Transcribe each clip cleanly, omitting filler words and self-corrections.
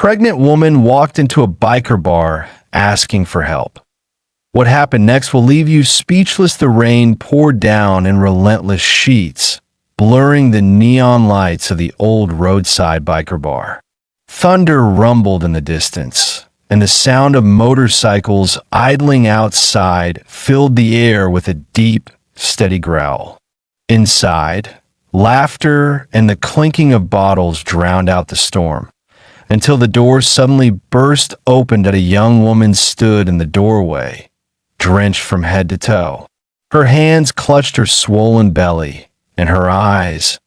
pregnant woman walked into a biker bar asking for help. What happened next will leave you speechless. The rain poured down in relentless sheets, blurring the neon lights of the old roadside biker bar. Thunder rumbled in the distance, and the sound of motorcycles idling outside filled the air with a deep, steady growl. Inside, laughter and the clinking of bottles drowned out the storm, until the door suddenly burst open and a young woman stood in the doorway, drenched from head to toe. Her hands clutched her swollen belly, and her eyes,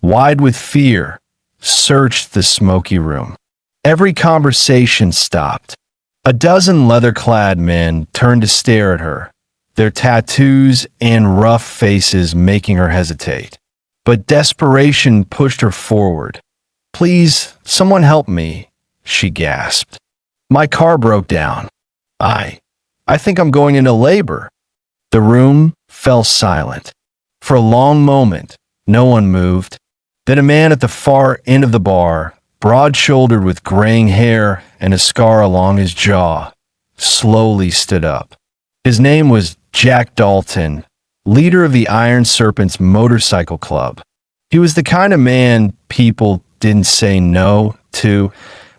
wide with fear, searched the smoky room. Every conversation stopped. A dozen leather-clad men turned to stare at her, their tattoos and rough faces making her hesitate. But desperation pushed her forward. "Please, someone help me," she gasped. "My car broke down. I think I'm going into labor." The room fell silent. For a long moment, no one moved. Then a man at the far end of the bar, broad-shouldered with graying hair and a scar along his jaw, slowly stood up. His name was Jack Dalton, leader of the Iron Serpent's motorcycle club. He was the kind of man people didn't say no to,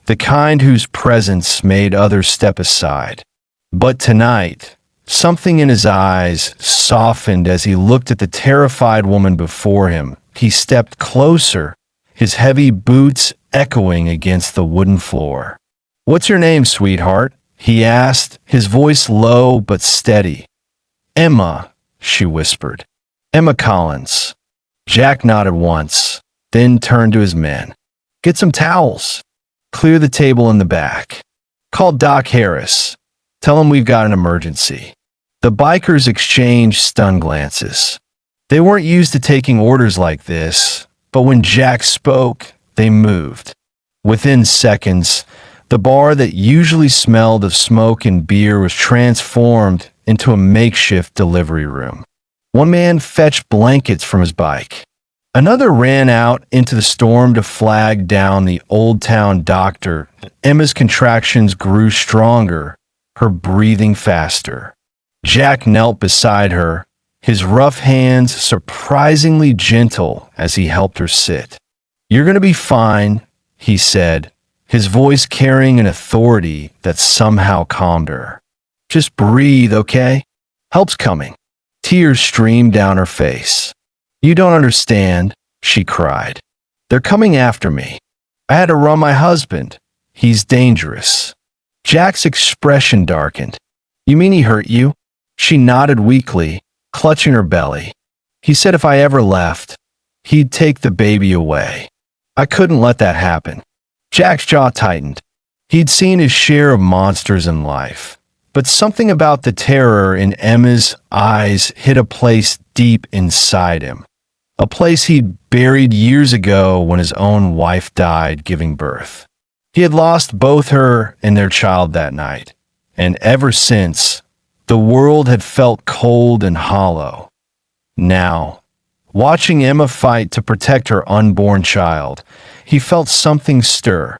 the kind whose presence made others step aside. But tonight, something in his eyes softened as he looked at the terrified woman before him. He stepped closer, his heavy boots echoing against the wooden floor. "What's your name, sweetheart?" he asked, his voice low but steady. "Emma," she whispered. "Emma Collins." Jack nodded once, then turned to his men. "Get some towels. Clear the table in the back. Call Doc Harris. Tell him we've got an emergency." The bikers exchanged stunned glances. They weren't used to taking orders like this, but when Jack spoke, they moved. Within seconds, the bar that usually smelled of smoke and beer was transformed into a makeshift delivery room. One man fetched blankets from his bike. Another ran out into the storm to flag down the Old Town doctor. Emma's contractions grew stronger, her breathing faster. Jack knelt beside her, his rough hands surprisingly gentle as he helped her sit. "You're going to be fine," he said, his voice carrying an authority that somehow calmed her. "Just breathe, okay? Help's coming." Tears streamed down her face. "You don't understand," she cried. "They're coming after me. I had to run my husband. He's dangerous." Jack's expression darkened. "You mean he hurt you?" She nodded weakly, clutching her belly. "He said if I ever left, he'd take the baby away. I couldn't let that happen." Jack's jaw tightened. He'd seen his share of monsters in life, but something about the terror in Emma's eyes hit a place deep inside him, a place he'd buried years ago when his own wife died giving birth. He had lost both her and their child that night, and ever since, the world had felt cold and hollow. Now, watching Emma fight to protect her unborn child, he felt something stir,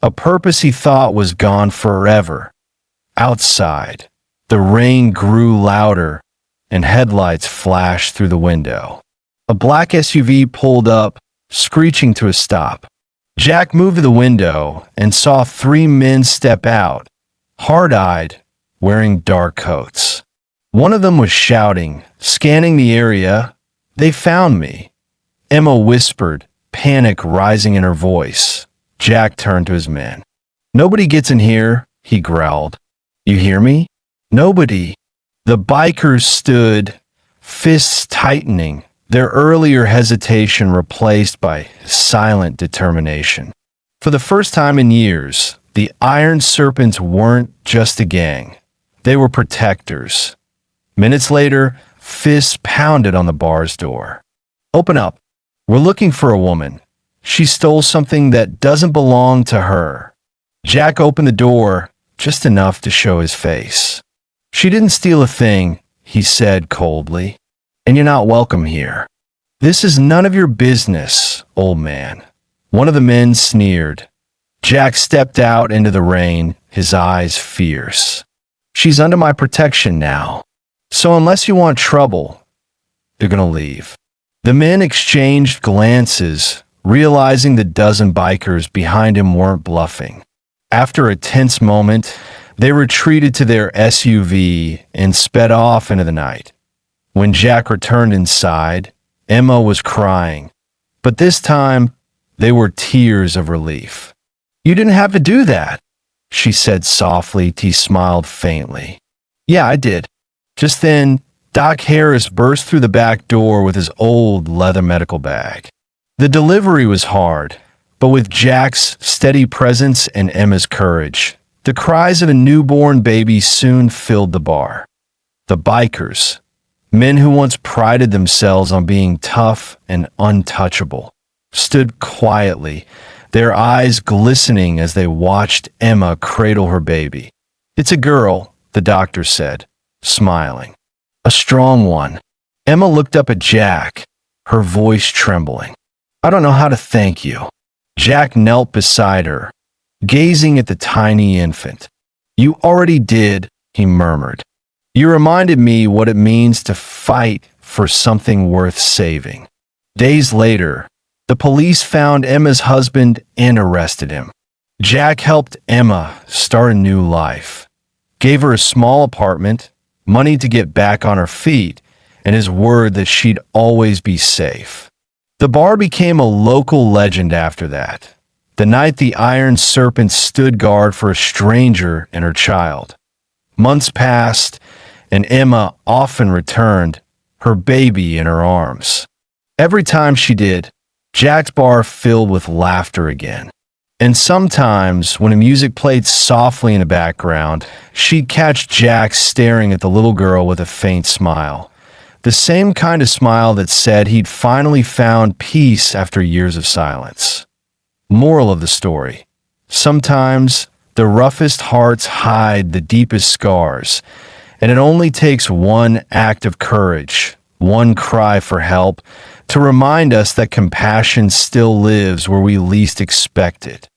a purpose he thought was gone forever. Outside, the rain grew louder, and headlights flashed through the window. A black SUV pulled up, screeching to a stop. Jack moved to the window and saw three men step out, hard-eyed, wearing dark coats. One of them was shouting, scanning the area. "They found me," Emma whispered, panic rising in her voice. Jack turned to his men. "Nobody gets in here," he growled. "You hear me? Nobody." The bikers stood, fists tightening, their earlier hesitation replaced by silent determination. For the first time in years, the Iron Serpents weren't just a gang. They were protectors. Minutes later, fists pounded on the bar's door. "Open up. We're looking for a woman. She stole something that doesn't belong to her." Jack opened the door just enough to show his face. "She didn't steal a thing," he said coldly, "and you're not welcome here." "This is none of your business, old man," one of the men sneered. Jack stepped out into the rain, his eyes fierce. She's under my protection now. So unless you want trouble, you're gonna leave. The men exchanged glances, realizing the dozen bikers behind him weren't bluffing. After a tense moment, they retreated to their SUV and sped off into the night. When Jack returned inside, Emma was crying, but this time they were tears of relief. "You didn't have to do that," she said softly. He smiled faintly. "Yeah, I did." Just then, Doc Harris burst through the back door with his old leather medical bag. The delivery was hard, but with Jack's steady presence and Emma's courage, the cries of a newborn baby soon filled the bar. The bikers, men who once prided themselves on being tough and untouchable, stood quietly, their eyes glistening as they watched Emma cradle her baby. "It's a girl," the doctor said, smiling. "A strong one." Emma looked up at Jack, her voice trembling. "I don't know how to thank you." Jack knelt beside her, gazing at the tiny infant. "You already did," he murmured. "You reminded me what it means to fight for something worth saving." Days later, the police found Emma's husband and arrested him. Jack helped Emma start a new life, gave her a small apartment, money to get back on her feet, and his word that she'd always be safe. The bar became a local legend after that, the night the Iron Serpent stood guard for a stranger and her child. Months passed, and Emma often returned, her baby in her arms. Every time she did, Jack's bar filled with laughter again. And sometimes, when the music played softly in the background, she'd catch Jack staring at the little girl with a faint smile. The same kind of smile that said he'd finally found peace after years of silence. Moral of the story: sometimes the roughest hearts hide the deepest scars, and it only takes one act of courage, one cry for help, to remind us that compassion still lives where we least expect it.